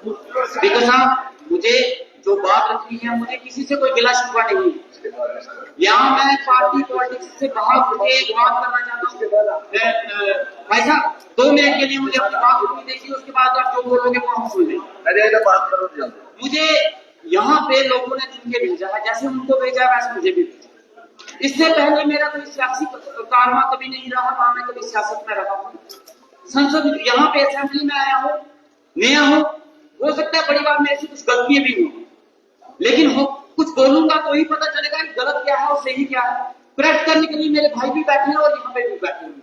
Speaker साहब, मुझे जो बात रखनी है, मुझे किसी से कोई गिला शिकवा नहीं है। यहाँ मैं पार्टी पॉलिटिक्स से बाहर मुझे एक बात करना चाहता हूँ। भाई साहब 2 मिनट के लिए मुझे अपनी बात सुननी देखिए, उसके बाद आप जो बोलोगे वो हम सुन लें। बात करो। मुझे यहाँ पे लोगों ने चुन के भेजा है, जैसे उनको भेजा वैसे मुझे भी भेजा। इससे पहले मेरा कोई सियासी कारवा कभी नहीं रहा, ना मैं कभी सियासत में रहा हूँ। संसद यहाँ पे असेंबली में आया हूँ, नया हूँ, हो सकता है बड़ी बार मेरे से कुछ गलतियां भी हो, लेकिन हो कुछ बोलूंगा तो ही पता चलेगा कि गलत क्या है और सही क्या है। करेक्ट करने के लिए मेरे भाई भी बैठे हैं और यहाँ पे भी बैठे हैं।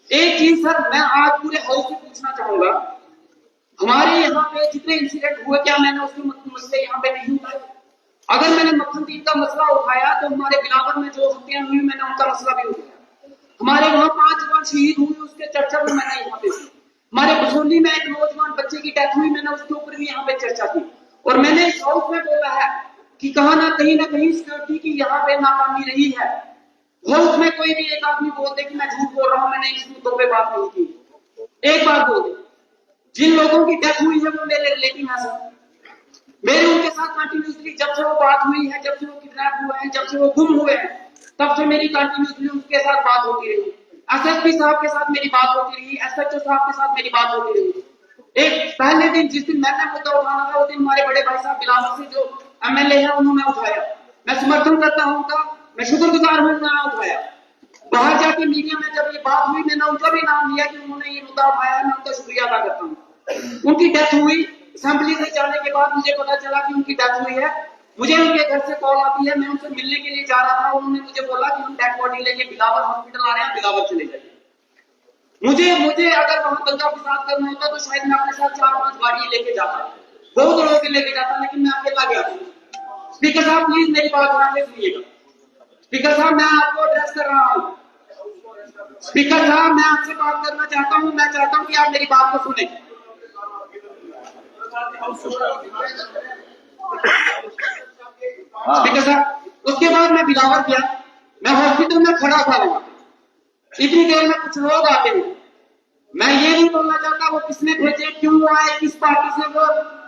एक चीज सर मैं आज पूरे हाउस से पूछना चाहूंगा, हमारे यहाँ पे जितने इंसिडेंट हुए क्या मैंने उसके मसले यहाँ पे नहीं उठाए? अगर मैंने मक्खन दीप का मसला उठाया तो हमारे बिलावर में जो हत्याएं हुई मैंने उनका मसला भी उठाया। हमारे वहाँ 5 जवान शहीद हुए उसके चर्चा भी मैंने यहाँ पे की। हमारे बसोली में एक नौजवान बच्चे की डेथ हुई, मैंने उसके ऊपर भी यहाँ पे चर्चा की। और मैंने इस हाउस में बोला है कि कहा ना कहीं सिक्योरिटी की यहाँ पे नाकामी रही है। हाउस में कोई भी एक आदमी बोल दे कि मैं झूठ बोल रहा हूँ, मैंने इस मुद्दों पे बात नहीं की। एक बात बोल दे, जिन लोगों की डेथ हुई है वो मेरे रिलेटिव है सर। मेरे उनके साथ कंटिन्यूसली जब से वो बात हुई है, जब से वो किडनैप हुए हैं, जब से वो गुम हुए हैं, तब से मेरी कंटिन्यूसली उनके साथ बात होती रही। एसएसपी साहब के साथ मेरी बात होती रही, एसएचओ साहब के साथ मेरी बात होती रही। एक पहले दिन जिस दिन मैंने मुद्दा उठाना था उस दिन हमारे बड़े भाई साहब बिलावर से जो एमएलए है उन्होंने उठाया। मैं समर्थन करता हूँ उनका, मैं शुक्रगुजार हूँ उन्होंने उठाया। बाहर जाके मीडिया में जब ये बात हुई मैंने उनका भी नाम लिया कि उन्होंने ये मुद्दा उठाया, मैं उनका शुक्रिया अदा करता हूँ। उनकी डेथ हुई, असेंबली से जाने के बाद मुझे पता चला कि उनकी डेथ हुई है। मुझे उनके घर से कॉल आती है, मैं उनसे मिलने के लिए जा रहा था। उन्होंने मुझे बोला कि हम डेड बॉडी लेके बिलावर हॉस्पिटल आ रहे हैं, बिलावर चले जाइए। मुझे अगर वहां दंगा फसाद करना होता तो शायद मैं अपने साथ 4-5 गाड़ी लेके जाता, बहुत लोगों के लेके जाता, लेकिन मैं अकेला गया था। स्पीकर साहब प्लीज मेरी बात ध्यान से सुनिएगा। स्पीकर साहब मैं आपको एड्रेस कर रहा हूँ। स्पीकर साहब मैं आपसे बात करना चाहता हूँ, मैं चाहता हूँ कि आप मेरी बात को सुने। स्पीकर साहब उसके बाद मैं बिलावर गया, मैं हॉस्पिटल में खड़ा था वहां। इतनी देर में कुछ लोग आते हैं, मैं ये नहीं बोलना चाहता वो किसने भेजे, क्यों आए, किस पार्टी से, वो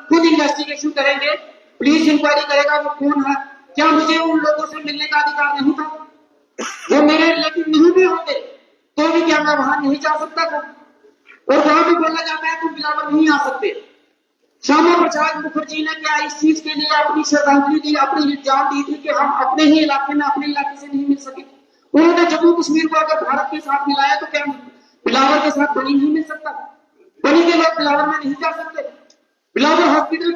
खुद इन्वेस्टिगेशन करेंगे, पुलिस इंक्वायरी करेगा वो कौन है। क्या मुझे उन लोगों से मिलने का अधिकार नहीं था? वो मेरे रिलेटिव नहीं भी होते तो भी क्या मैं वहां नहीं जा सकता था? और वहां भी बोला जाता है तुम बिलावर नहीं आ सकते। श्यामा प्रसाद मुखर्जी ने क्या इस चीज के लिए अपनी श्रद्धांजलि दी, अपनी जान दी थी कि हम अपने ही इलाके में अपने इलाके से नहीं मिल सके? उन्होंने जम्मू कश्मीर को अगर भारत के साथ मिलाया तो क्या बिलावर के साथ बनी नहीं मिल सकता? बनी के लोग बिलावर में नहीं जा सकते? बिलावर हॉस्पिटल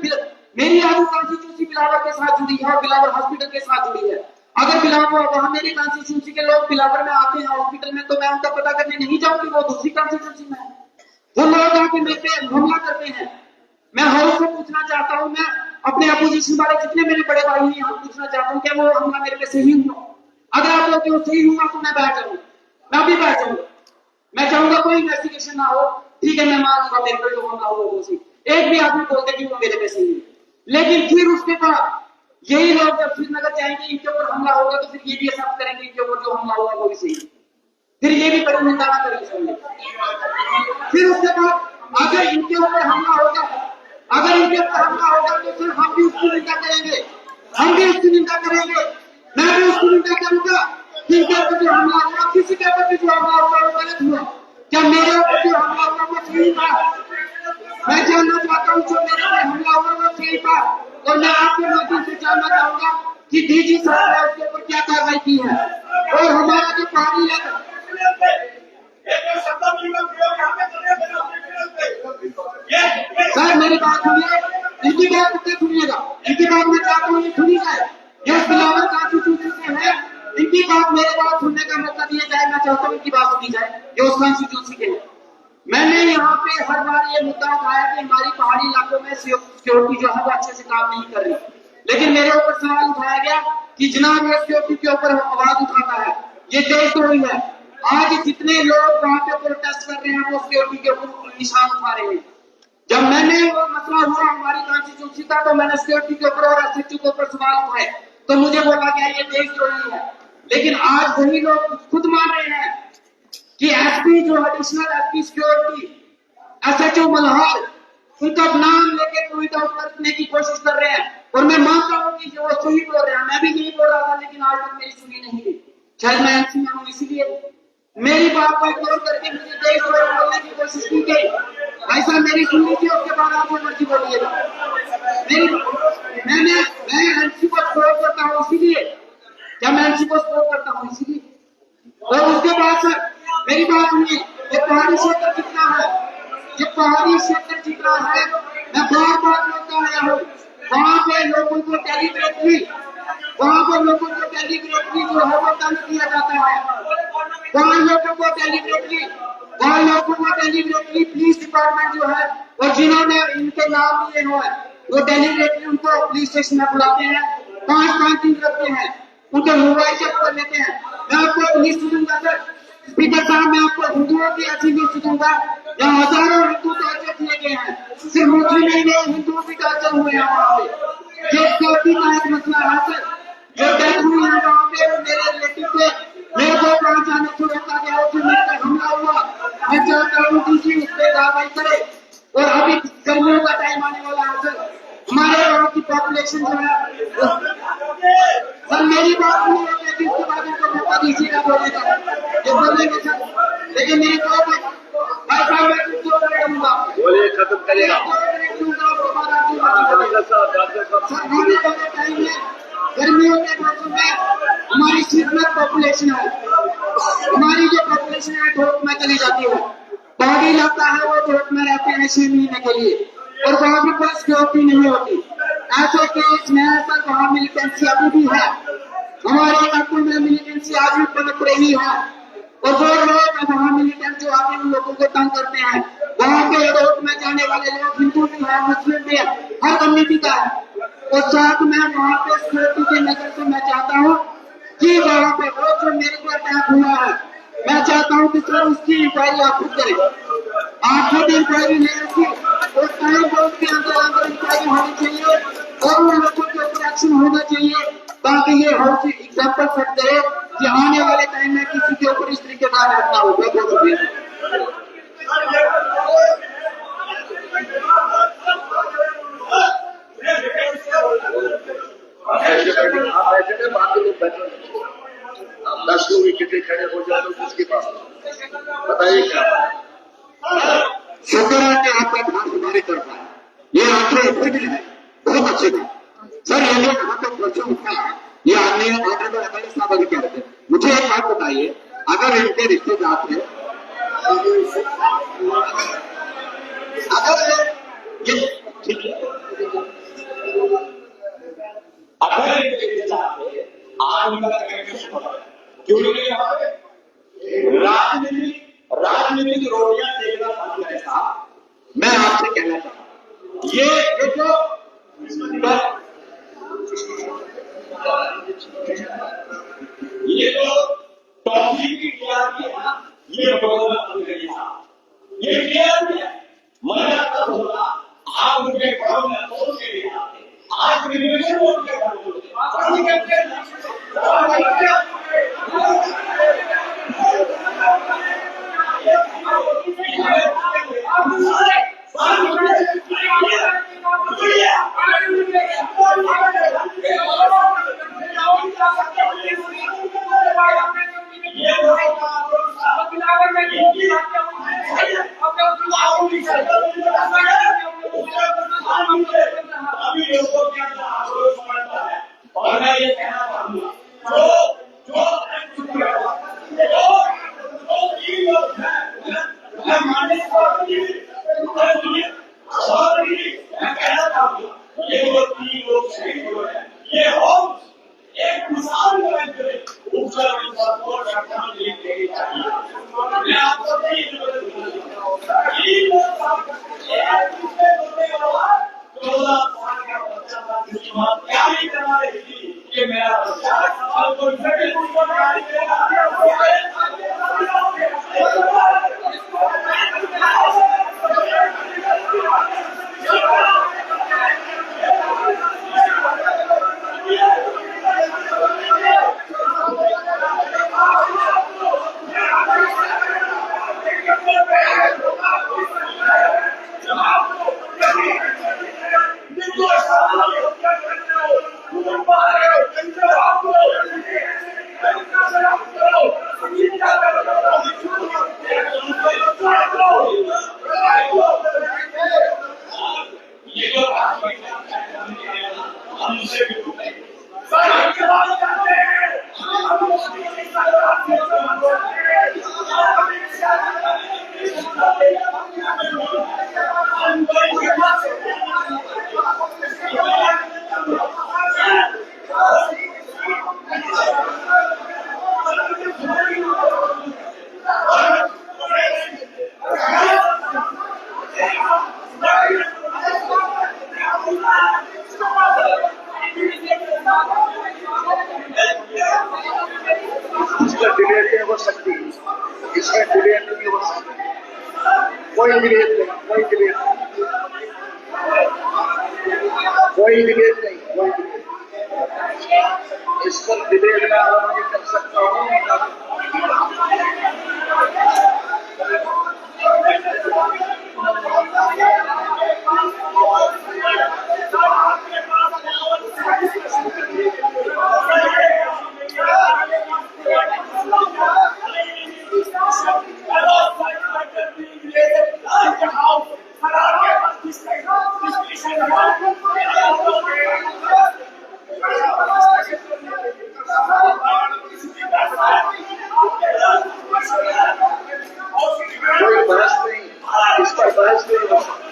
मेरी आदि कॉन्स्टिट्यूंसी बिलावर के साथ जुड़ी है और बिलावर हॉस्पिटल के साथ जुड़ी है। अगर बिलावर वहां मेरी कॉन्स्टिट्यूंसी के लोग बिलावर में आते हैं हॉस्पिटल में तो मैं उनका पता करने नहीं जाऊंगी, वो दूसरी कॉन्स्टिट्यूंसी में है। वो लोग आके मेरे पे हमला करते हैं। मैं हाउस से पूछना चाहता हूँ, मैं अपने अपोजिशन वाले जितने मेरे बड़े भाई हैं यहाँ पूछना चाहता हूँ क्या वो हमला मेरे पे सही हुआ? अगर आप लोग वो सही हुआ तो मैं बैठ जाऊंगा, मैं भी बैठ जाऊंगा। मैं चाहूंगा कोई इन्वेस्टिगेशन ना हो, ठीक है, मैं मानूंगा मेरे पे जो हमला हुआ वो सही। एक भी आदमी बोलते कि वो मेरे पे सही है, लेकिन फिर उसके बाद यही लोग जब श्रीनगर जाएंगे इनके ऊपर हमला होगा तो फिर ये भी एक्सेप्ट करेंगे इनके ऊपर जो हमला हुआ वो भी सही है, फिर ये भी कड़ी निंदा करेंगे। फिर उसके बाद अगर इनके ऊपर हमला होगा, अगर इनके ऊपर हमला होगा तो फिर हम भी उसकी निंदा करेंगे, हम भी उसकी निंदा करेंगे, मैं भी उसकी निंदा करूंगा। किनके ऊपर जो हमला हुआ, किसी के ऊपर जो हमला हुआ वो गलत हुआ, क्या मेरे ऊपर जो हमला हुआ वो सही था? मैं जानना चाहता हूँ जो मेरे ऊपर हमला हुआ वो सही था। और मैं आपके माध्यम से जानना चाहूंगा कि डीजी साहब ने उसके ऊपर क्या कार्रवाई की है। और हमारा जो पहाड़ी इलाका, सर मेरी बात सुनिए, इनकी बात कितने सुनिएगा, इनकी बात मैं चाहता हूँ ये सुनी जाए। ये बिलावर कॉन्स्टिट्यूशन से है, इनकी बात मेरे बात सुनने का मौका दिया जाए। मैं चाहता हूँ इनकी बात सुनी जाए जो उस कॉन्स्टिट्यूशन के है। मैंने यहाँ पे हर बार ये मुद्दा उठाया कि हमारी पहाड़ी इलाकों में सिक्योरिटी जो है वो अच्छे से काम नहीं कर रही, लेकिन मेरे ऊपर सवाल उठाया गया कि जनाब ये सिक्योरिटी के ऊपर आवाज उठाता है, ये देशद्रोही है। आज जितने लोग वहां पे प्रोटेस्ट कर रहे हैं वो सिक्योरिटी के ऊपर निशान उठा रहे हैं। जब मैंने वो मसला हुआ हमारी कॉन्स्टिट्यूंसी का तो मैंने सिक्योरिटी के ऊपर और एसएचओ के ऊपर सवाल उठाए तो मुझे बोला गया ये देशद्रोही है। लेकिन आज वही लोग खुद मान रहे हैं कि एसपी जो additional SP security SHO Malhar उनका नाम लेके ट्वीट आउट करने की कोशिश कर रहे हैं और मैं मानता हूँ कि वो सही बोल रहे हैं। मैं भी यही बोल रहा था लेकिन आज तक मेरी सुनी नहीं गई। शायद मैं एमसी में हूँ इसीलिए मेरी बात को इग्नोर करके मुझे देश द्रोह बोलने की कोशिश की गई। ऐसा मेरी सुन लीजिए, उसके बाद आप जो मर्जी बोलिएगा। मैं एमसी को सपोर्ट करता हूँ इसीलिए, क्या मैं एमसी को सपोर्ट करता हूँ इसीलिए। और उसके बाद सर मेरी बात सुनिए, ये पहाड़ी क्षेत्र कितना है, ये पहाड़ी क्षेत्र जितना है मैं बार बार बोलता आया हूँ, वहाँ पे लोगों को डेलीबरेटली जो है वो तंग किया जाता है। वहाँ लोगों को डेलीबरेटली पुलिस डिपार्टमेंट जो है और जिन्होंने इनके नाम लिए हुए हैं वो डेलीबरेटली उनको पुलिस स्टेशन में बुलाते हैं, 5-5 दिन रखते हैं, उनके मोबाइल चेक कर लेते हैं। मैं आपको लिस्ट दूंगा सर, स्पीकर साहब, मैं आपको हिंदुओं की ऐसी लिस्ट दूंगा जहाँ हजारों हिंदू टॉर्चर किए गए हैं। सिर्फ मुस्लिम नहीं, हिंदुओं की टॉर्चर हुए हैं वहाँ पे। ये सेफ्टी का एक मसला है सर। जो डेथ हुई है वहाँ पे मेरे रिलेटिव से मेरे को वहाँ जाने से रोका गया, उससे मेरे पे हमला हुआ। मैं चाहता हूँ डीसी उस पर कार्रवाई करे। और अभी गर्मियों का टाइम आने वाला है सर, हमारे गाँव की पॉपुलेशन जो है सर, मेरी बात नहीं है लेकिन इसके बाद उनको मौका दीजिएगा बोलेगा, ये बोलेंगे सर। लेकिन मेरी दो मिनट ऐसा मैं कुछ दो मिनट दूंगा, बोलिए, खत्म करेगा सर। होने वाले टाइम में गर्मियों के मौसम में हमारी सीजनल पॉपुलेशन है, हमारी जो पॉपुलेशन है धूप में चली जाती है। पहाड़ी इलाका है वो धूप में रहते हैं 6 महीने के लिए और वहाँ भी कोई सिक्योरिटी नहीं होती। ऐसे केस में सर वहाँ मिलिटेंसी अभी भी है, हमारे इलाकों में मिलिटेंसी आज भी पनप रही है। और वो लोग वहाँ मिलिटेंट जो आके उन लोगों को तंग करते हैं। वहाँ पे रोड में जाने वाले लोग हिंदू भी है, मुस्लिम भी है, हर कम्युनिटी का है। और साथ में वहाँ पे सिक्योरिटी के नजर से मैं चाहता हूँ कि वहाँ पे वो जो मेरे को अटैक हुआ है, मैं चाहता हूँ कि सर उसकी इंक्वायरी आप खुद करें, आप खुद इंक्वायरी ले रखी और टाइम बॉक्स के अंदर इंक्वायरी होनी चाहिए और उन लोगों के ऊपर एक्शन होना चाहिए ताकि ये हाउस एग्जाम्पल सेट करे कि आने वाले टाइम में किसी के ऊपर इस तरीके का घटना होगा। बहुत शुक्रिया। बाकी लोग बैठे, 10 लोग इकट्ठे खड़े हो जाए तो किसके पास बताइए क्या। शुक्र है कि आपका ध्यान हमारी तरफ है, ये आपसे फिक्र है, बहुत अच्छी बात सर। ये लोग यहाँ पे प्रश्न उठा, ये आपने ऑनरेबल एमएलए साहब अभी कह रहे थे। मुझे एक बात बताइए, अगर इनके रिश्तेदार थे, अगर ये ठीक है, अगर इनके रिश्तेदार थे, आप उनका क्यों नहीं यहाँ पे राजनीतिक रोटियां देखना बंद करें साहब। मैं आपसे कहना चाहता हूँ, ये देखो ये जो टॉपिक की टीआरपी है ना, ये बदलना बंद करिए साहब। ये टीआरपी है, मना तब होगा आप उनके घरों में अफसोस के लिए आते, आज रिजर्वेशन बोर्ड के घर बोलते और मैं ये कहना चाहूंगा ये हो एक मिसाल मैं आपको क्या नहीं करना है ये मेरा इसका डिबेट नहीं हो सकती, इसका डिबेट नहीं हो सकती, कोई डिबेट नहीं, कोई डिबेट नहीं, कोई डिबेट नहीं, कोई डिबेट। इस पर डिबेट मैं नहीं कर सकता हूँ। कोई बहस नहीं, इस पर बहस नहीं हो सकती।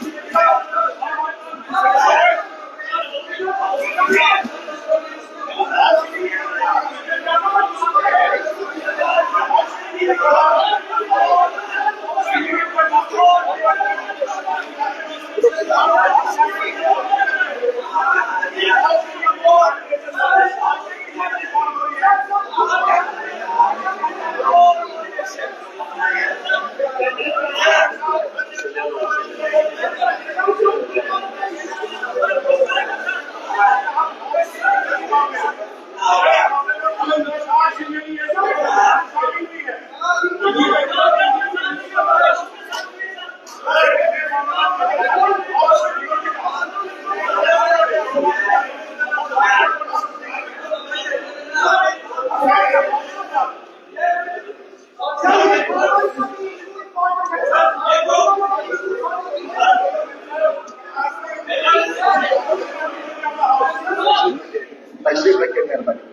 तशरीफ रखे मेहरबानी,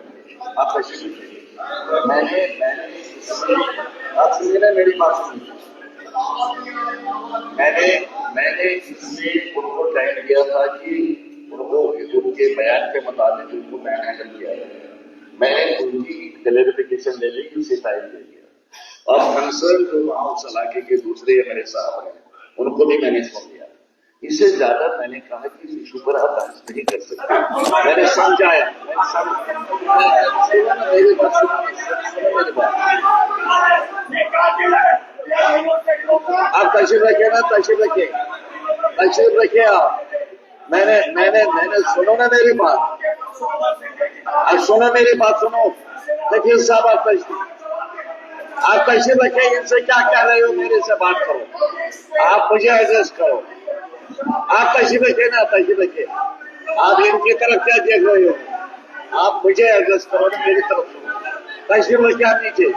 आप तशरीफ रखिए। मैंने आप सुनिए ना मेरी बात सुनिए। मैंने इसमें उनको टाइम दिया था कि उनको उनके बयान के मुताबिक उनको मैं हैंडल किया है। मैंने उनकी क्लैरिफिकेशन ले ली, उसे टाइम दे दिया। अब कंसर्न जो हाउस इलाके के दूसरे मेरे साहब हैं, उनको भी मैंने सुन लिया। इससे ज्यादा मैंने कहा कि इस इशू पर आप बहस नहीं कर सकते। मैंने समझाया, मेरी बात आप तशरीफ रखिए ना, तशरीफ रखिए, तशरीफ रखिए आप। मैंने सुनो ना मेरी बात, अब सुनो मेरी बात, सुनो देखिए साहब, आप तशरीफ रखिए। इनसे क्या कह रहे हो, मेरे से बात करो, आप मुझे एडजस्ट करो। आप तशरीफ रखिए ना, तशरीफ रखिए। आप इनकी तरफ क्या देख रहे हो, आप मुझे एडजस्ट करो ना, मेरी तरफ सुनो। तशरीफ रखिए आप नीचे,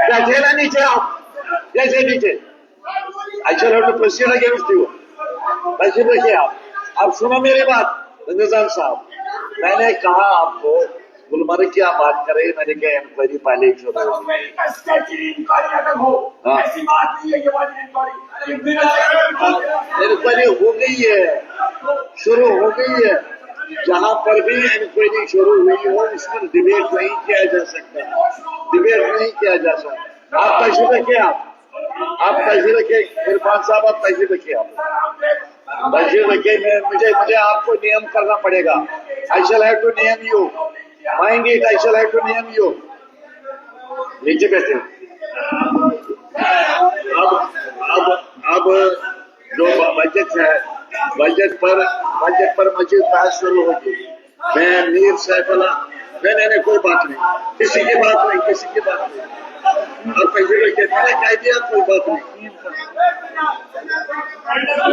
बैठे ना नीचे, आप जैसे नीचे। अच्छा लोग तो प्रोसीजर अगेंस्ट यू, तशरीफ रखिए आप सुनो मेरी बात। निजाम साहब, मैंने कहा आपको गुलमर्ग की आप बात करें, मैंने क्या इंक्वायरी पहले ही शुरू हो गई। इंक्वायरी हो गई है, शुरू हो गई है। जहां पर भी इंक्वायरी शुरू हुई हो, इस पर डिबेट नहीं किया जा सकता, डिबेट नहीं किया जा सकता। आप तशरीफ रखिए, आप तशरीफ रखिए इरफान साहब, आप तशरीफ रखिए, आप तशरीफ रखिए। मुझे आपको नियम करना पड़ेगा। आई शैल हैव टू नियम you, mind it, I shall have to नियम यू। नीचे बैठे। अब जो बजट है, बजट पर मजीद बहस शुरू होगी। मैं मीर सैफुल्लाह, नहीं कोई बात नहीं, किसी की बात नहीं, किसी की बात नहीं। और पैसे लेके मैंने कह दिया, कोई बात नहीं।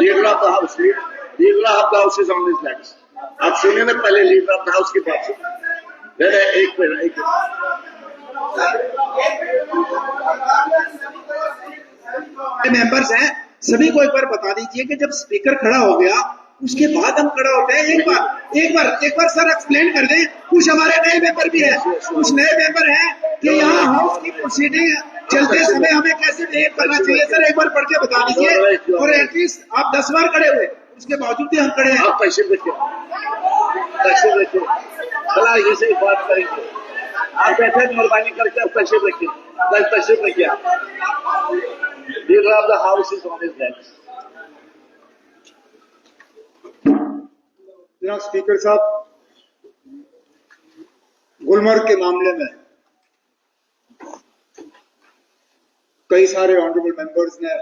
Leader of the house, leader of the house is on this legs. आप सुनिए ना पहले लीडर ऑफ द हाउस की बात सुनिए। एक मिनट मेंबर्स हैं, सभी को एक बार बता दीजिए कि जब स्पीकर खड़ा हो गया उसके बाद हम खड़ा होते हैं। एक बार सर एक्सप्लेन कर दें। कुछ हमारे नए मेंबर भी हैं, कुछ नए मेंबर हैं कि यहाँ हाउस की प्रोसीडिंग चलते समय हमें कैसे बिहेव करना चाहिए सर, एक बार पढ़ के बता दीजिए। और एटलीस्ट आप 10 बार खड़े हुए, उसके बावजूद भी हम खड़े हैं। आप तशरीफ रखिए, तशरीफ रखिए, भला ये से बात करेंगे। आप बैठे, मेहरबानी करके आप तशरीफ रखिए, तशरीफ रखिए। Leader of the house is on his desk. जनाब स्पीकर साहब, गुलमर्ग के मामले में कई सारे ऑनरेबल मेंबर्स ने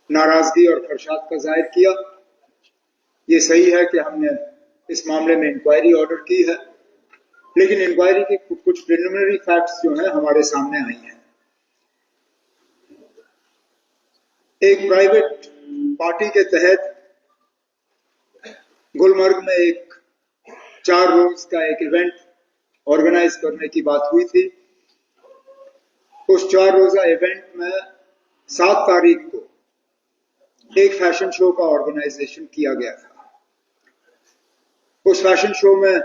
नाराजगी और खदशात का जाहिर किया। ये सही है कि हमने इस मामले में इंक्वायरी ऑर्डर की है, लेकिन इंक्वायरी के कुछ प्रिलिमिनरी फैक्ट्स जो हैं हमारे सामने आई हैं। एक प्राइवेट पार्टी के तहत गुलमर्ग में एक 4 रोज का एक इवेंट ऑर्गेनाइज करने की बात हुई थी। उस 4 रोजा इवेंट में 7 तारीख को एक फैशन शो का ऑर्गेनाइजेशन किया गया था। उस फैशन शो में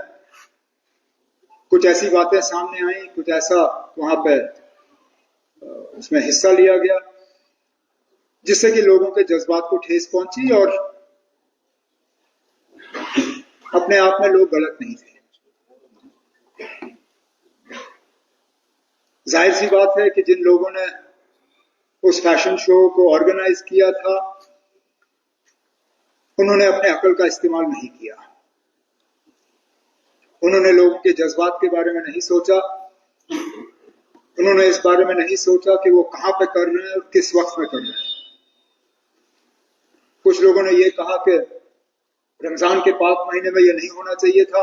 कुछ ऐसी बातें सामने आई, कुछ ऐसा वहां पे उसमें हिस्सा लिया गया जिससे कि लोगों के जज्बात को ठेस पहुंची और अपने आप में लोग गलत नहीं थे। जाहिर सी बात है कि जिन लोगों ने उस फैशन शो को ऑर्गेनाइज किया था उन्होंने अपने अकल का इस्तेमाल नहीं किया। उन्होंने लोगों के जज्बात के बारे में नहीं सोचा। उन्होंने इस बारे में नहीं सोचा कि वो कहां पे कर रहे हैं और किस वक्त में कर रहे हैं। कुछ लोगों ने ये कहा कि रमजान के पाक महीने में ये नहीं होना चाहिए था।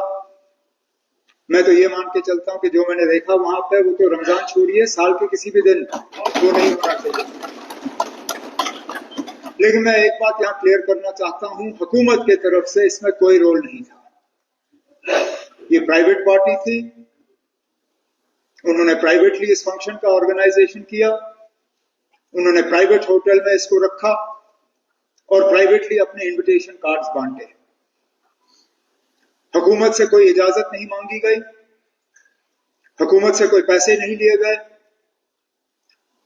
मैं तो ये मान के चलता हूं कि जो मैंने देखा वहां पे, वो तो रमजान छोड़िए, साल के किसी भी दिन वो नहीं होना चाहिए। लेकिन मैं एक बात यहां क्लियर करना चाहता हूं, हुकूमत की तरफ से इसमें कोई रोल नहीं था। ये प्राइवेट पार्टी थी, उन्होंने प्राइवेटली इस फंक्शन का ऑर्गेनाइजेशन किया, उन्होंने प्राइवेट होटल में इसको रखा और प्राइवेटली अपने इनविटेशन कार्ड्स बांटे। हुकूमत से कोई इजाजत नहीं मांगी गई, हुकूमत से कोई पैसे नहीं लिए गए,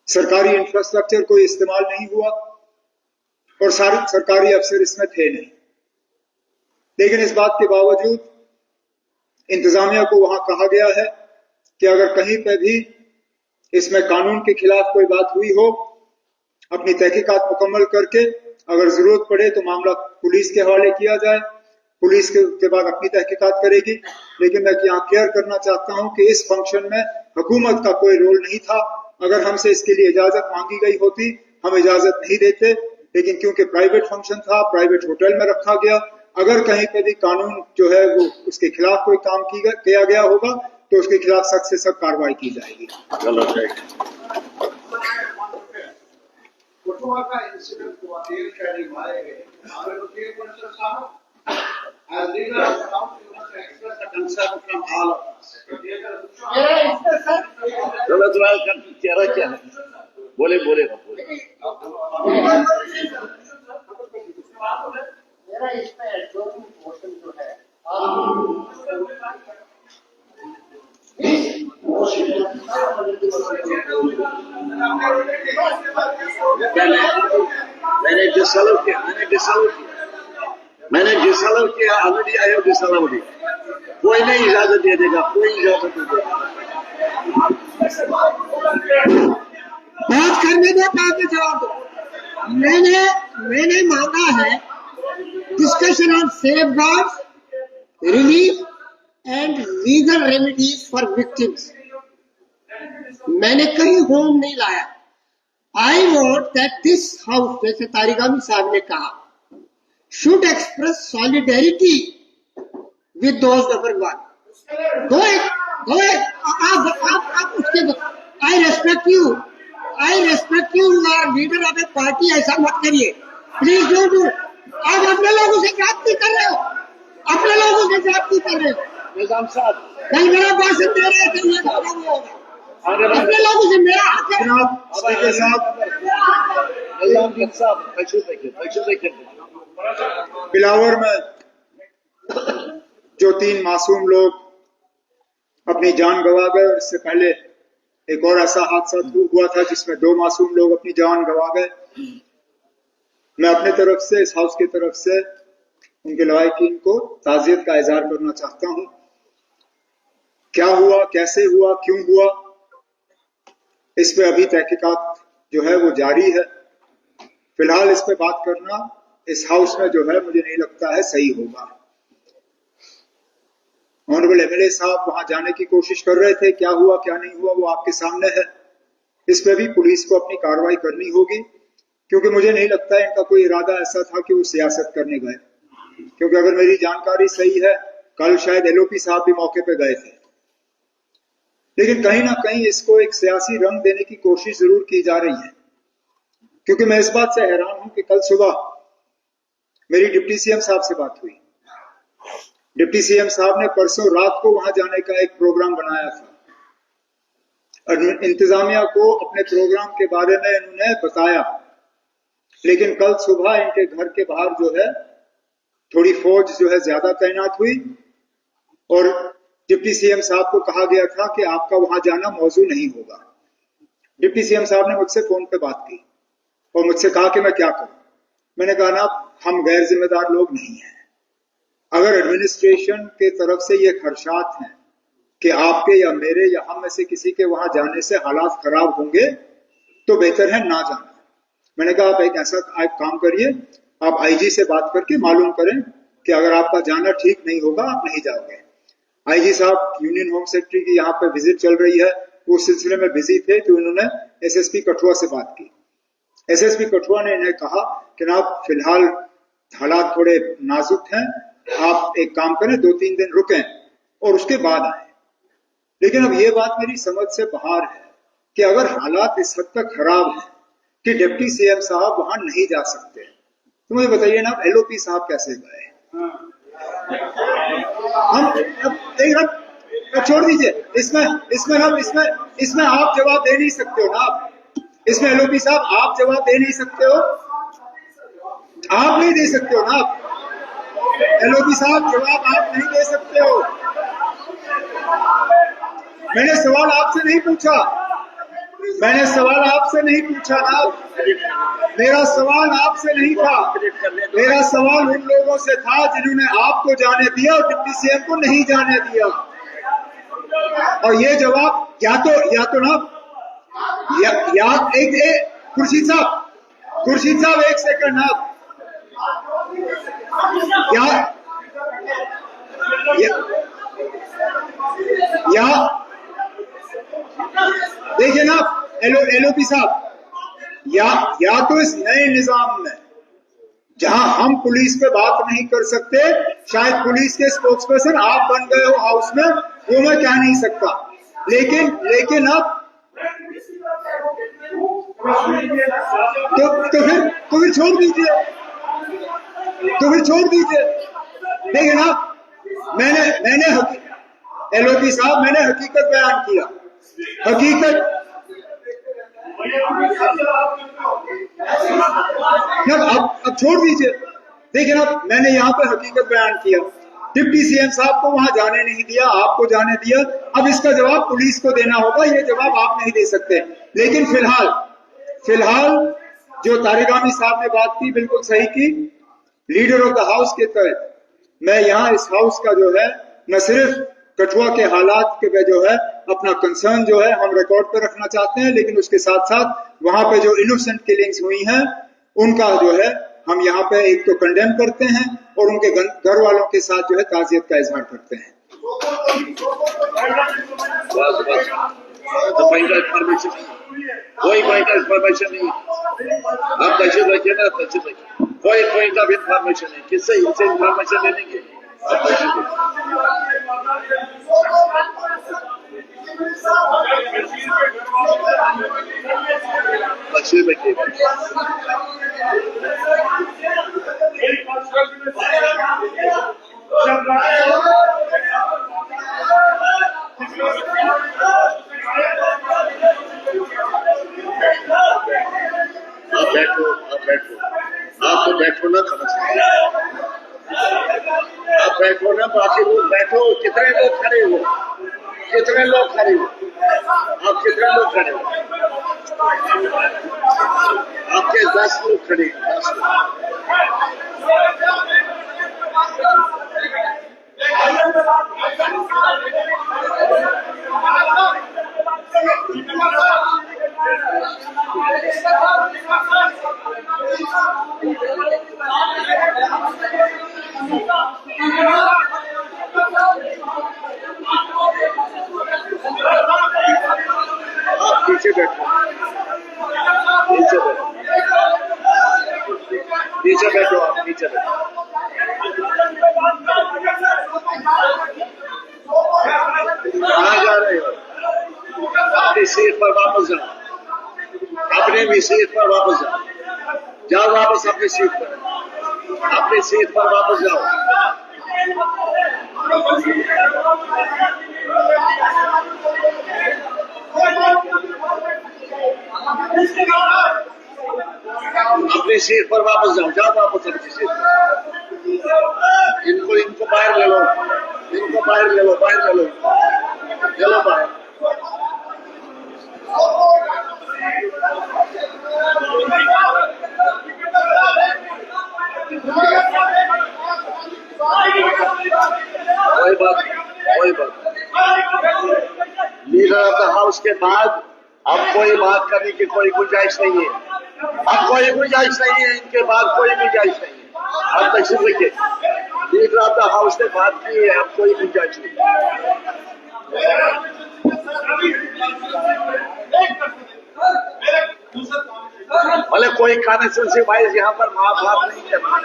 सरकारी इंफ्रास्ट्रक्चर कोई इस्तेमाल नहीं हुआ और सारे सरकारी अफसर इसमें थे नहीं। लेकिन इस बात के बावजूद इंतजामिया को वहां कहा गया है कि अगर कहीं पे भी इसमें कानून के खिलाफ कोई बात हुई हो, अपनी तहकीकात मुकम्मल करके अगर जरूरत पड़े तो मामला पुलिस के हवाले किया जाए। पुलिस के बाद अपनी तहकीकात करेगी। लेकिन मैं यहाँ क्लियर करना चाहता हूं कि इस फंक्शन में हुकूमत का कोई रोल नहीं था। अगर हमसे इसके लिए इजाजत मांगी गई होती, हम इजाजत नहीं देते, लेकिन क्योंकि प्राइवेट फंक्शन था, प्राइवेट होटल में रखा गया, अगर कहीं पे भी कानून जो है वो उसके खिलाफ कोई काम किया गया होगा तो उसके खिलाफ सख्त से सख्त कार्रवाई की जाएगी। As leader of the council, you must express the concern from all of us. चलो चेहरा क्या है, बोले बोले ना बोले। मेरा इसमें एडजॉर्निंग मोशन जो है, मैंने डिसअलाउ किया already. I have disallowed it. कोई नहीं इजाजत दे देगा, कोई इजाजत नहीं देगा। बात करने दो, बाद में जवाब दो। मैंने मांगा है discussion on safeguards, relief and legal remedies for victims. मैंने कहीं होम नहीं लाया। I want that this house, जैसे तारिगामी साहब ने कहा, should express solidarity with those number one. Go ahead. आप उसके I respect you. You are leader of a party. ऐसा मत करिए, प्लीज डोंट डू। आप अपने लोगों से ज्यादती कर रहे हो, निजाम साहब कल मेरा भाषण दे रहे थे, ये होगा अपने लोगों से मेरा हक है। स्पीकर साहब, निजाम साहब तशरीफ रखिए। बिलावर में जो 3 मासूम लोग अपनी जान गंवा गए, और इससे पहले एक और ऐसा हादसा हुआ था जिसमें 2 मासूम लोग अपनी जान गंवा गए। मैं अपने तरफ से, इस हाउस की तरफ से उनके लवाहिकीन को ताज़ियत का इजहार करना चाहता हूं। क्या हुआ, कैसे हुआ, क्यों हुआ, इस पे अभी तहकीकात जो है वो जारी है। फिलहाल इस पे बात करना इस हाउस में जो है मुझे नहीं लगता है सही होगा। ऑनरेबल एमएलए साहब वहां जाने की कोशिश कर रहे थे, क्या हुआ क्या नहीं हुआ वो आपके सामने है। इस पे भी पुलिस को अपनी कार्रवाई करनी होगी, क्योंकि मुझे नहीं लगता है इनका कोई इरादा ऐसा था कि वो सियासत करने गए। क्योंकि अगर मेरी जानकारी सही है, कल शायद एलओपी साहब भी मौके पे गए थे, लेकिन कहीं ना कहीं इसको एक सियासी रंग देने की कोशिश जरूर की जा रही है। क्योंकि मैं इस बात से हैरान हूं कि कल सुबह मेरी डिप्टी सीएम साहब से बात हुई। डिप्टी सीएम साहब ने परसों रात को वहां जाने का एक प्रोग्राम बनाया था, और इंतजामिया को अपने प्रोग्राम के बारे में इन्होंने बताया, लेकिन कल सुबह इनके घर के बाहर जो है थोड़ी फौज जो है ज्यादा तैनात हुई, और डिप्टी सीएम साहब को कहा गया था कि आपका वहां जाना मौजू नहीं होगा। डिप्टी सीएम साहब ने मुझसे फोन पे बात की और मुझसे कहा कि मैं क्या करूं। मैंने कहा ना, हम गैर जिम्मेदार लोग नहीं हैं। अगर एडमिनिस्ट्रेशन के तरफ से ये खदशात हैं कि आपके या मेरे या हम में से किसी के वहां जाने से हालात खराब होंगे, तो बेहतर है ना जाना। मैंने कहा आप एक ऐसा काम करिए, आप आईजी से बात करके मालूम करें कि अगर आपका जाना ठीक नहीं होगा आप नहीं जाओगे। आईजी साहब यूनियन होम सेक्रेटरी की यहाँ पे विजिट चल रही है, वो सिलसिले में बिजी थे, तो उन्होंने एसएसपी कठुआ से बात की। एसएसपी कठुआ ने इन्हें कहा कि ना फिलहाल हालात थोड़े नाजुक हैं, आप एक काम करें 2-3 दिन रुकें और उसके बाद आए। लेकिन अब ये बात मेरी समझ से बाहर है कि अगर हालात इस हद तक खराब है कि डिप्टी सीएम साहब वहां नहीं जा सकते, तो मुझे बताइए ना एलओपी साहब कैसे गए। हम अब छोड़ दीजिए, इसमें आप जवाब दे नहीं सकते हो ना। इसमें एलओपी साहब आप जवाब दे नहीं सकते हो, आप नहीं दे सकते हो ना। एलओपी साहब जवाब आप नहीं दे सकते हो। मैंने सवाल आपसे नहीं पूछा, मैंने सवाल आपसे नहीं पूछा ना। मेरा सवाल आपसे नहीं था, मेरा सवाल उन लोगों से था जिन्होंने आपको जाने दिया और डिप्टी सीएम को नहीं जाने दिया। और ये जवाब या तो ना या एक खुर्शीद साहब एक सेकंड ना, या देखिए ना एलओपी साहब, या तो इस नए निजाम में जहां हम पुलिस पे बात नहीं कर सकते, शायद पुलिस के स्पोक्सपर्सन आप बन गए हो हाउस में, वो मैं कह नहीं सकता, लेकिन अब तो फिर छोड़ दीजिए, देखिए ना, मैंने एलओपी साहब मैंने हकीकत बयान किया, हकीकत अब छोड़ दीजिए। देखिए ना, मैंने यहाँ पे हकीकत बयान किया, डिप्टी सीएम साहब को वहां जाने नहीं दिया, आपको जाने दिया। अब इसका जवाब पुलिस को देना होगा, ये जवाब आप नहीं दे सकते। लेकिन फिलहाल जो तारिगामी साहब ने बात की बिल्कुल सही की। लीडर ऑफ द हाउस के तहत मैं यहाँ इस हाउस का जो है न सिर्फ कठुआ के हालात के पे जो है अपना कंसर्न जो है हम रिकॉर्ड पर रखना चाहते हैं, लेकिन उसके साथ साथ वहां पे जो इनोसेंट किलिंग्स हुई हैं उनका जो है हम यहाँ पे एक तो कंडेम करते हैं और उनके घर वालों के साथ जो है ताज़ियत का इजहार करते हैं। तो कोई पॉइंट ऑफ इंफॉर्मेशन नहीं, आप तशरीफ रखिए ना, तशरीफ रखिए, कोई पॉइंट ऑफ इंफॉर्मेशन नहीं, किससे इनसे इंफॉर्मेशन ले लेंगे। तशरीफ रखिए। आप बैठो ना, आप बैठो ना, बाकी लोग बैठो, कितने लोग खड़े हो, कितने लोग खड़े हो? आप कितने लोग खड़े हो? आपके 10 लोग खड़े हैं, 10 लोग। आप पीछे बैठो, नीचे बैठो, नीचे बैठो, आप नीचे बैठो। कहाँ जा रहे हो? अपनी सीट पर वापस जाओ, अपने भी सीट पर वापस जाओ, जाओ वापस अपनी सीट पर, अपनी सीट पर वापस जाओ। अपनी सीट पर वापस जाओ, जाओ वापस अपनी सीट पर। इनको बाहर ले लो, इनको बाहर ले लो, बाहर ले लो, ले लो बाहर। कोई बात, कोई बात। लीडर ऑफ द हाउस के बाद अब कोई बात करने की कोई गुंजाइश नहीं है, अब कोई गुंजाइश नहीं है, इनके बाद कोई गुंजाइश नहीं है। अब तशरीफ रखिए, लीडर ऑफ द हाउस ने बात की है, अब कोई गुंजाइश नहीं। भले कोई कॉन्स्टिट्यूंसी वाइज यहाँ पर बात नहीं करना।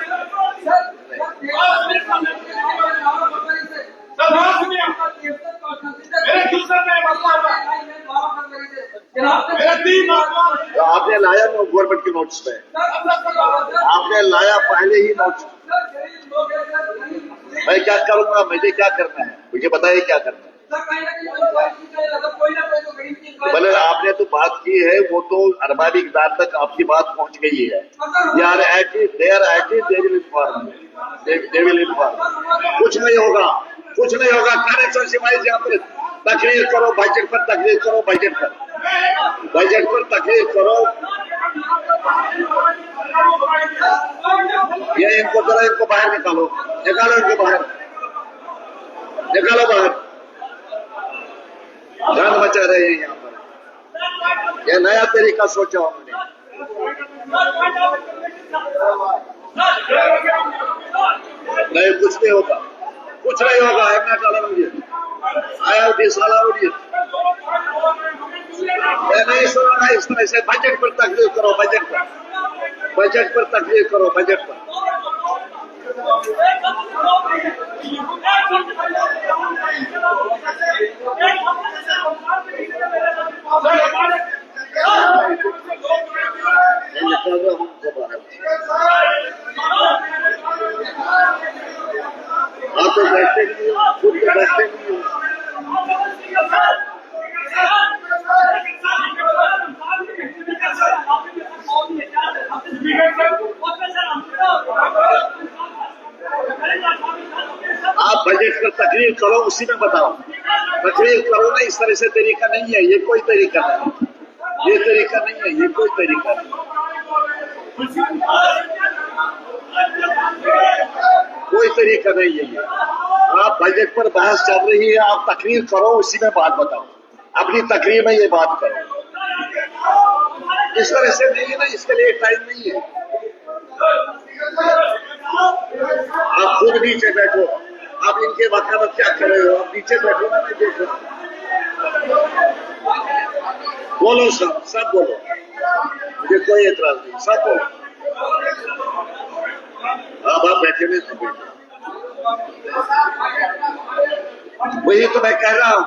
तो आपने लाया गवर्नमेंट के नोट्स में, आपने लाया पहले ही नोट्स। मैं क्या करूंगा, मुझे क्या करना है, मुझे बताइए क्या करना है। भले आपने तो बात की है, वो तो अरबानी इक़दार तक आपकी बात पहुंच गई है। यार दे विल इन्फॉर्म। कुछ नहीं होगा, कुछ नहीं होगा। कॉन्स्टिट्यूंसी वाइज यहाँ पर तकरीर करो, बजट पर तकरीर करो, बजट पर तकरीर करो। ये इनको जरा, इनको बाहर निकालो, निकालो इनको बाहर, निकालो बाहर। जान बचा रहे हैं यहाँ पर। यह नया तरीका सोचा उन्होंने। नहीं, कुछ नहीं होगा, कुछ नहीं होगा। मैं नहीं सुना इस तरह से। बजट पर तकरीर करो, बजट पर तकरीर करो, बजट पर। आप तो बैठते नहीं हो, खुद तो बैठते नहीं हो। आप बजट पर तकरीर करो, उसी में बताओ। तकरीर करो ना, इस तरह से तरीका नहीं है, ये कोई तरीका नहीं, ये तरीका नहीं है, ये कोई तरीका नहीं, कोई तरीका नहीं है ये। आप बजट पर बहस चल रही है, आप तकरीर करो, उसी में बात बताओ, अपनी तकरीर में ये बात करो। इस तरह से नहीं है ना, इसके लिए टाइम नहीं है। आप खुद नीचे बैठो, आप इनके वकालत क्या कर रहे हो, आप नीचे बैठो ना, मैं देखो। बोलो सब बोलो, मुझे कोई एतराज नहीं, सब बोलो। आप बैठे नहीं तो बैठो, वही तो मैं कह रहा हूं।